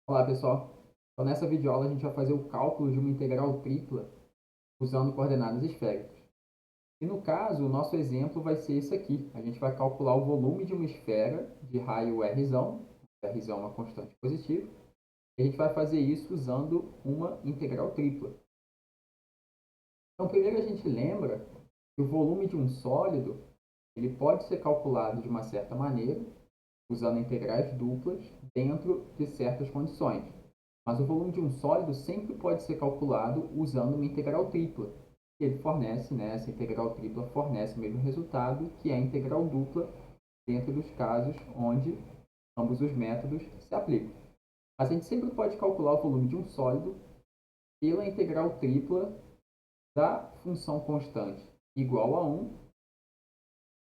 Olá, pessoal. Então, nessa videoaula, a gente vai fazer o cálculo de uma integral tripla usando coordenadas esféricas. E no caso, o nosso exemplo vai ser esse aqui. A gente vai calcular o volume de uma esfera de raio R, R é uma constante positiva, e a gente vai fazer isso usando uma integral tripla. Então, primeiro a gente lembra que o volume de um sólido ele pode ser calculado de uma certa maneira, usando integrais duplas, dentro de certas condições. Mas o volume de um sólido sempre pode ser calculado usando uma integral tripla. Ele fornece, né, essa integral tripla fornece o mesmo resultado que a integral dupla dentro dos casos onde ambos os métodos se aplicam. Mas a gente sempre pode calcular o volume de um sólido pela integral tripla da função constante igual a 1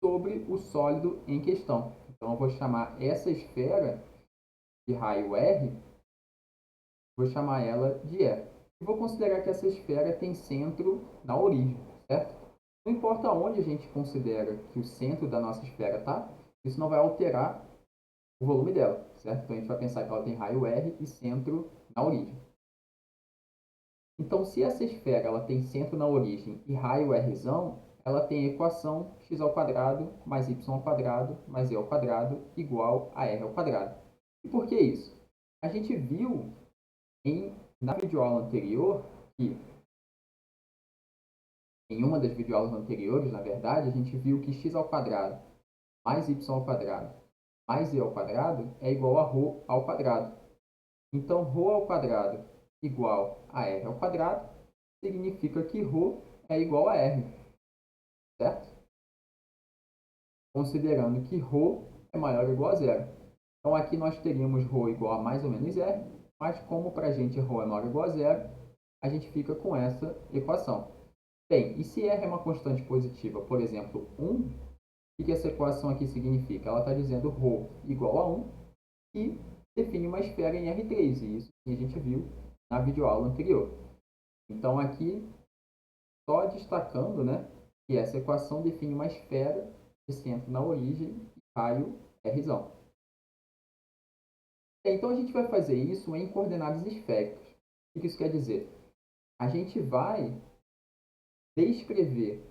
sobre o sólido em questão. Então, eu vou chamar essa esfera de raio R, vou chamar ela de E. E vou considerar que essa esfera tem centro na origem, certo? Não importa onde a gente considera que o centro da nossa esfera está, isso não vai alterar o volume dela, certo? Então, a gente vai pensar que ela tem raio R e centro na origem. Então, se essa esfera ela tem centro na origem e raio R, ela tem a equação x ao quadrado mais y ao quadrado mais e ao quadrado igual a r ao quadrado. E por que isso? A gente viu na videoaula anterior que, em uma das videoaulas anteriores, na verdade, a gente viu que x ao quadrado mais y ao quadrado mais e ao quadrado é igual a ρ ao quadrado. Então, ρ ao quadrado igual a r ao quadrado significa que ρ é igual a r, certo? Considerando que ρ é maior ou igual a zero. Então, aqui nós teríamos ρ igual a mais ou menos r, mas como para a gente ρ é maior ou igual a zero, a gente fica com essa equação. Bem, e se R é uma constante positiva, por exemplo, 1, o que essa equação aqui significa? Ela está dizendo ρ igual a 1 e define uma esfera em R3, e isso a gente viu na videoaula anterior. Então, aqui, só destacando, né, que essa equação define uma esfera de centro na origem e raio R. Então, a gente vai fazer isso em coordenadas esféricas. O que isso quer dizer? A gente vai descrever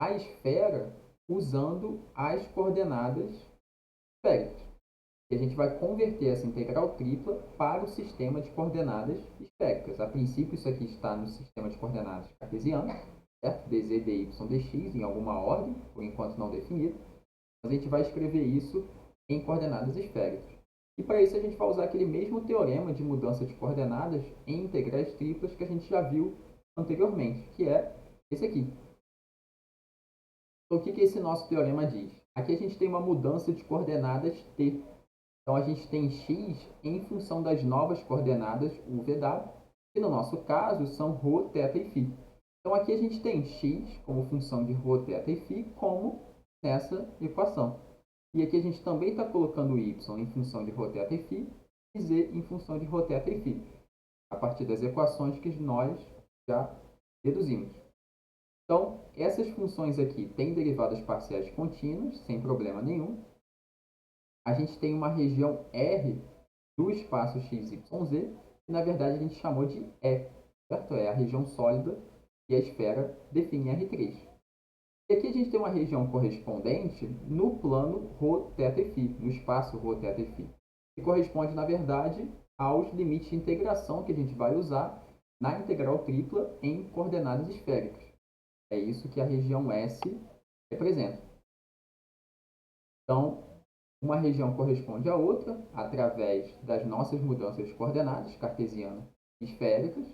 a esfera usando as coordenadas esféricas. E a gente vai converter essa integral tripla para o sistema de coordenadas esféricas. A princípio, isso aqui está no sistema de coordenadas cartesiano, certo? dz, dy, dx, em alguma ordem, por enquanto não definida. Mas a gente vai escrever isso em coordenadas esféricas. E para isso a gente vai usar aquele mesmo teorema de mudança de coordenadas em integrais triplas que a gente já viu anteriormente, que é esse aqui. Então, o que esse nosso teorema diz? Aqui a gente tem uma mudança de coordenadas t. Então, a gente tem x em função das novas coordenadas u, v, w, que no nosso caso são ρ, θ e φ. Então, aqui a gente tem x como função de ρ, θ e φ, como nessa equação. E aqui a gente também está colocando y em função de ρ, θ e φ e z em função de ρ, θ e φ, a partir das equações que nós já deduzimos. Então, essas funções aqui têm derivadas parciais contínuas, sem problema nenhum. A gente tem uma região R do espaço x, y, z, que na verdade a gente chamou de E, certo? É a região sólida que a esfera define R3. E aqui a gente tem uma região correspondente no plano ρ, θ e φ, no espaço ρ, θ e φ, que corresponde, na verdade, aos limites de integração que a gente vai usar na integral tripla em coordenadas esféricas. É isso que a região S representa. Então, uma região corresponde à outra através das nossas mudanças de coordenadas cartesianas esféricas.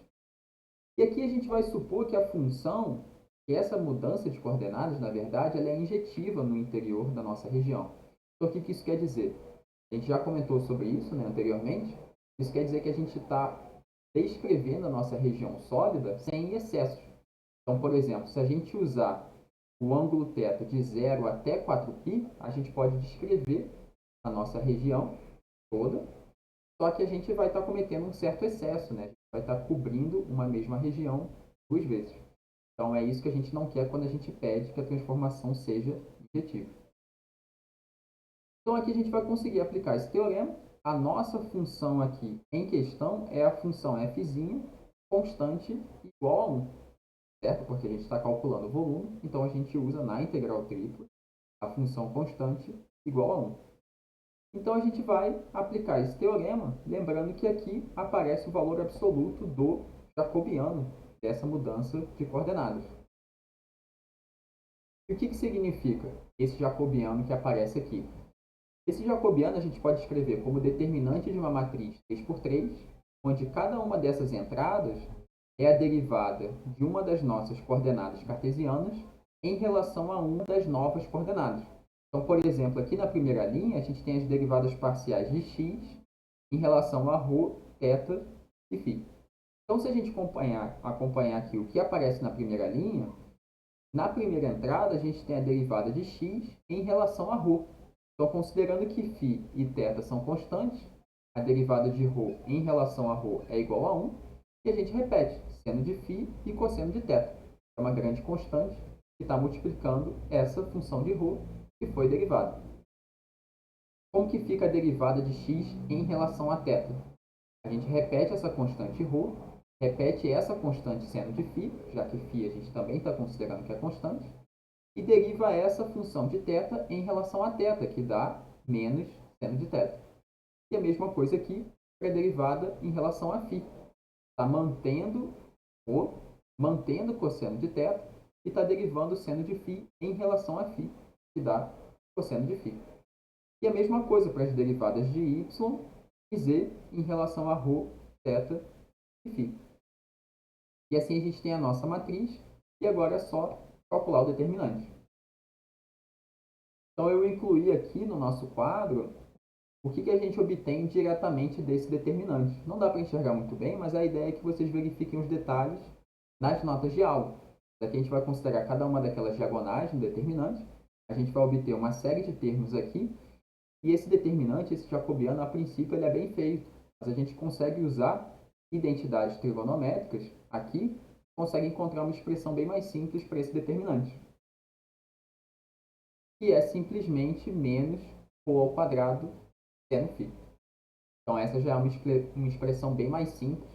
E aqui a gente vai supor que a função, que essa mudança de coordenadas, na verdade, ela é injetiva no interior da nossa região. Então, o que isso quer dizer? A gente já comentou sobre isso, né, anteriormente. Isso quer dizer que a gente está descrevendo a nossa região sólida sem excessos. Então, por exemplo, se a gente usar o ângulo θ de 0 até 4π, a gente pode descrever a nossa região toda, só que a gente vai estar cometendo um certo excesso, né? A gente vai estar cobrindo uma mesma região duas vezes. Então, é isso que a gente não quer quando a gente pede que a transformação seja injetiva. Então, aqui a gente vai conseguir aplicar esse teorema a nossa função aqui em questão é a função f' constante igual a 1, certo? Porque a gente está calculando o volume, então a gente usa na integral tripla a função constante igual a 1. Então a gente vai aplicar esse teorema, lembrando que aqui aparece o valor absoluto do jacobiano dessa mudança de coordenadas. E o que significa esse jacobiano que aparece aqui? Esse jacobiano a gente pode escrever como determinante de uma matriz 3×3, onde cada uma dessas entradas é a derivada de uma das nossas coordenadas cartesianas em relação a uma das novas coordenadas. Então, por exemplo, aqui na primeira linha, a gente tem as derivadas parciais de x em relação a ρ, θ e φ. Então, se a gente acompanhar aqui o que aparece na primeira linha, na primeira entrada, a gente tem a derivada de x em relação a ρ. Então, considerando que φ e θ são constantes, a derivada de ρ em relação a ρ é igual a 1, e a gente repete seno de φ e cosseno de θ. É uma grande constante que está multiplicando essa função de ρ que foi derivada. Como que fica a derivada de x em relação a θ? A gente repete essa constante ρ, repete essa constante seno de φ, já que φ a gente também está considerando que é constante, e deriva essa função de θ em relação a θ, que dá menos seno de θ. E a mesma coisa aqui para a derivada em relação a φ. Está mantendo o cosseno de θ e está derivando o seno de φ em relação a φ, que dá cosseno de φ. E a mesma coisa para as derivadas de y e z em relação a ρ, θ e φ. E assim a gente tem a nossa matriz, e agora é só calcular o determinante. Então eu incluí aqui no nosso quadro o que a gente obtém diretamente desse determinante. Não dá para enxergar muito bem, mas a ideia é que vocês verifiquem os detalhes nas notas de aula. Aqui a gente vai considerar cada uma daquelas diagonais no determinante. A gente vai obter uma série de termos aqui. E esse determinante, esse jacobiano, a princípio ele é bem feito. Mas a gente consegue usar identidades trigonométricas aqui, consegue encontrar uma expressão bem mais simples para esse determinante. Que é simplesmente menos ρ ao quadrado seno φ. Então essa já é uma expressão bem mais simples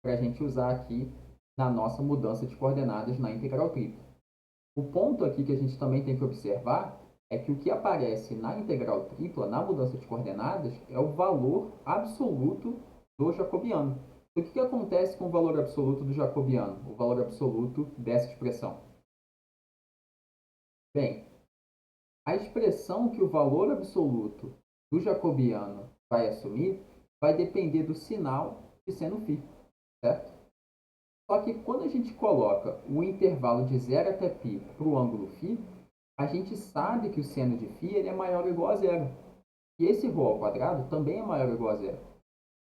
para a gente usar aqui na nossa mudança de coordenadas na integral tripla. O ponto aqui que a gente também tem que observar é que o que aparece na integral tripla, na mudança de coordenadas, é o valor absoluto do jacobiano. O que acontece com o valor absoluto do jacobiano, o valor absoluto dessa expressão? Bem, a expressão que o valor absoluto do jacobiano vai assumir vai depender do sinal de seno φ, certo? Só que quando a gente coloca o intervalo de 0 até π para o ângulo φ, a gente sabe que o seno de φ ele é maior ou igual a zero. E esse ρ ao quadrado também é maior ou igual a zero.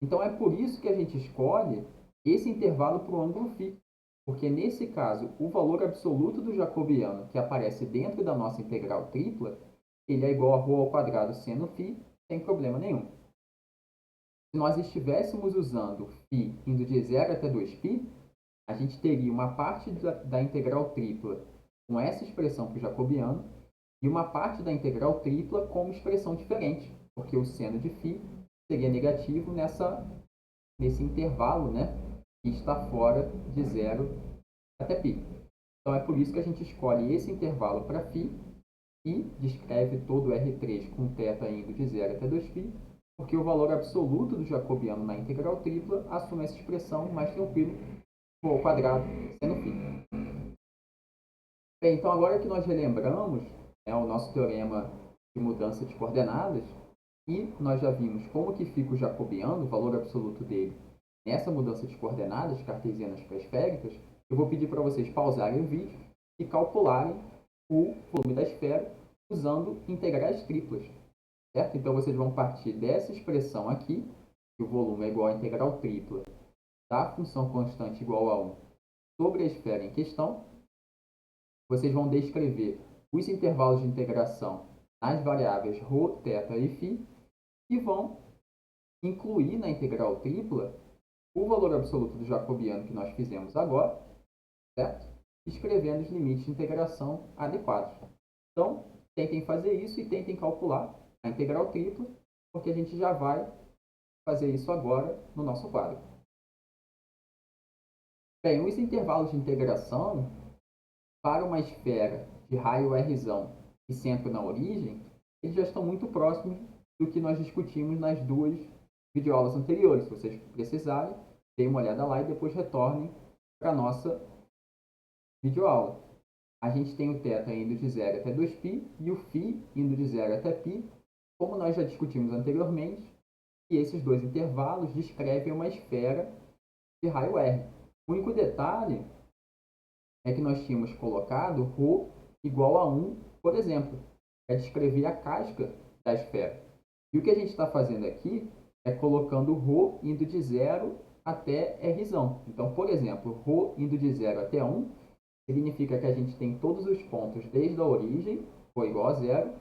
Então é por isso que a gente escolhe esse intervalo para o ângulo φ. Porque nesse caso, o valor absoluto do jacobiano que aparece dentro da nossa integral tripla, ele é igual a ρ ao quadrado seno φ, sem problema nenhum. Se nós estivéssemos usando φ indo de 0 até 2π, a gente teria uma parte da integral tripla com essa expressão para o jacobiano e uma parte da integral tripla com uma expressão diferente, porque o seno de φ seria negativo nesse intervalo, né, que está fora de 0 até π. Então é por isso que a gente escolhe esse intervalo para φ e descreve todo o R3 com θ indo de 0 até 2π, porque o valor absoluto do jacobiano na integral tripla assume essa expressão mais tranquilo, ρ ao quadrado seno φ. Bem, então agora que nós relembramos o nosso teorema de mudança de coordenadas e nós já vimos como que fica o jacobiano, o valor absoluto dele, nessa mudança de coordenadas cartesianas para esféricas, eu vou pedir para vocês pausarem o vídeo e calcularem o volume da esfera usando integrais triplas, certo? Então vocês vão partir dessa expressão aqui, que o volume é igual a integral tripla da função constante igual a 1 sobre a esfera em questão. Vocês vão descrever os intervalos de integração nas variáveis ρ, θ e φ e vão incluir na integral tripla o valor absoluto do jacobiano que nós fizemos agora, certo? Escrevendo os limites de integração adequados. Então, tentem fazer isso e tentem calcular a integral tripla porque a gente já vai fazer isso agora no nosso quadro. Bem, os intervalos de integração para uma esfera de raio R e centro na origem, eles já estão muito próximos do que nós discutimos nas duas videoaulas anteriores. Se vocês precisarem, deem uma olhada lá e depois retornem para a nossa videoaula. A gente tem o θ indo de 0 até 2π e o φ indo de 0 até π, como nós já discutimos anteriormente, e esses dois intervalos descrevem uma esfera de raio R. O único detalhe é que nós tínhamos colocado ρ igual a 1, por exemplo, para descrever a casca da esfera. E o que a gente está fazendo aqui é colocando ρ indo de 0 até R. Então, por exemplo, ρ indo de 0 até 1 significa que a gente tem todos os pontos desde a origem, ρ igual a 0,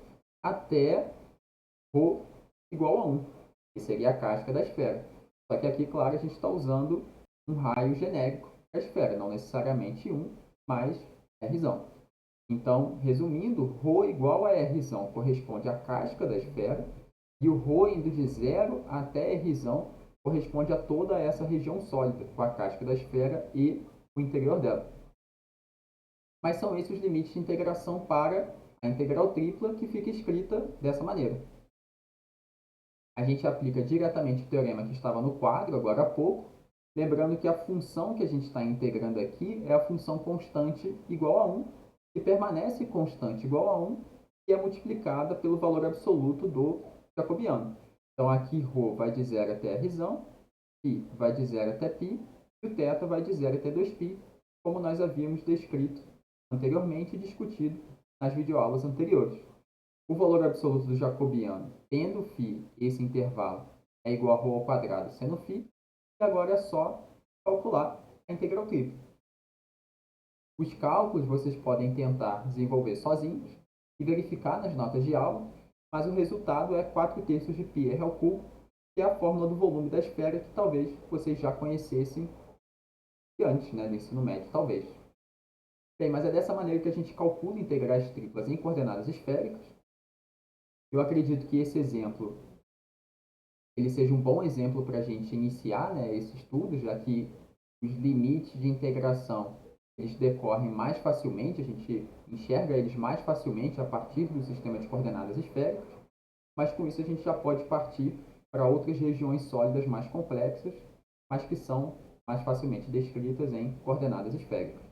até ρ igual a 1, que seria a casca da esfera. Só que aqui, claro, a gente está usando um raio genérico da esfera, não necessariamente 1, mas R. Então, resumindo, ρ igual a R corresponde à casca da esfera, e o ρ indo de 0 até R corresponde a toda essa região sólida, com a casca da esfera e o interior dela. Mas são esses os limites de integração para a integral tripla, que fica escrita dessa maneira. A gente aplica diretamente o teorema que estava no quadro agora há pouco, lembrando que a função que a gente está integrando aqui é a função constante igual a 1, que permanece constante igual a 1 e é multiplicada pelo valor absoluto do jacobiano. Então, aqui ρ vai de 0 até R, φ vai de 0 até π, e o θ vai de 0 até 2π, como nós havíamos descrito anteriormente e discutido nas videoaulas anteriores. O valor absoluto do jacobiano, tendo φ, esse intervalo, é igual a ρ ao quadrado seno φ, e agora é só calcular a integral tripla. Os cálculos vocês podem tentar desenvolver sozinhos e verificar nas notas de aula, mas o resultado é 4/3 de πr ao cubo, que é a fórmula do volume da esfera que talvez vocês já conhecessem antes, né, do ensino médio, talvez. Bem, mas é dessa maneira que a gente calcula integrais triplas em coordenadas esféricas. Eu acredito que esse exemplo ele seja um bom exemplo para a gente iniciar, né, esse estudo, já que os limites de integração eles decorrem mais facilmente, a gente enxerga eles mais facilmente a partir do sistema de coordenadas esféricas, mas com isso a gente já pode partir para outras regiões sólidas mais complexas, mas que são mais facilmente descritas em coordenadas esféricas.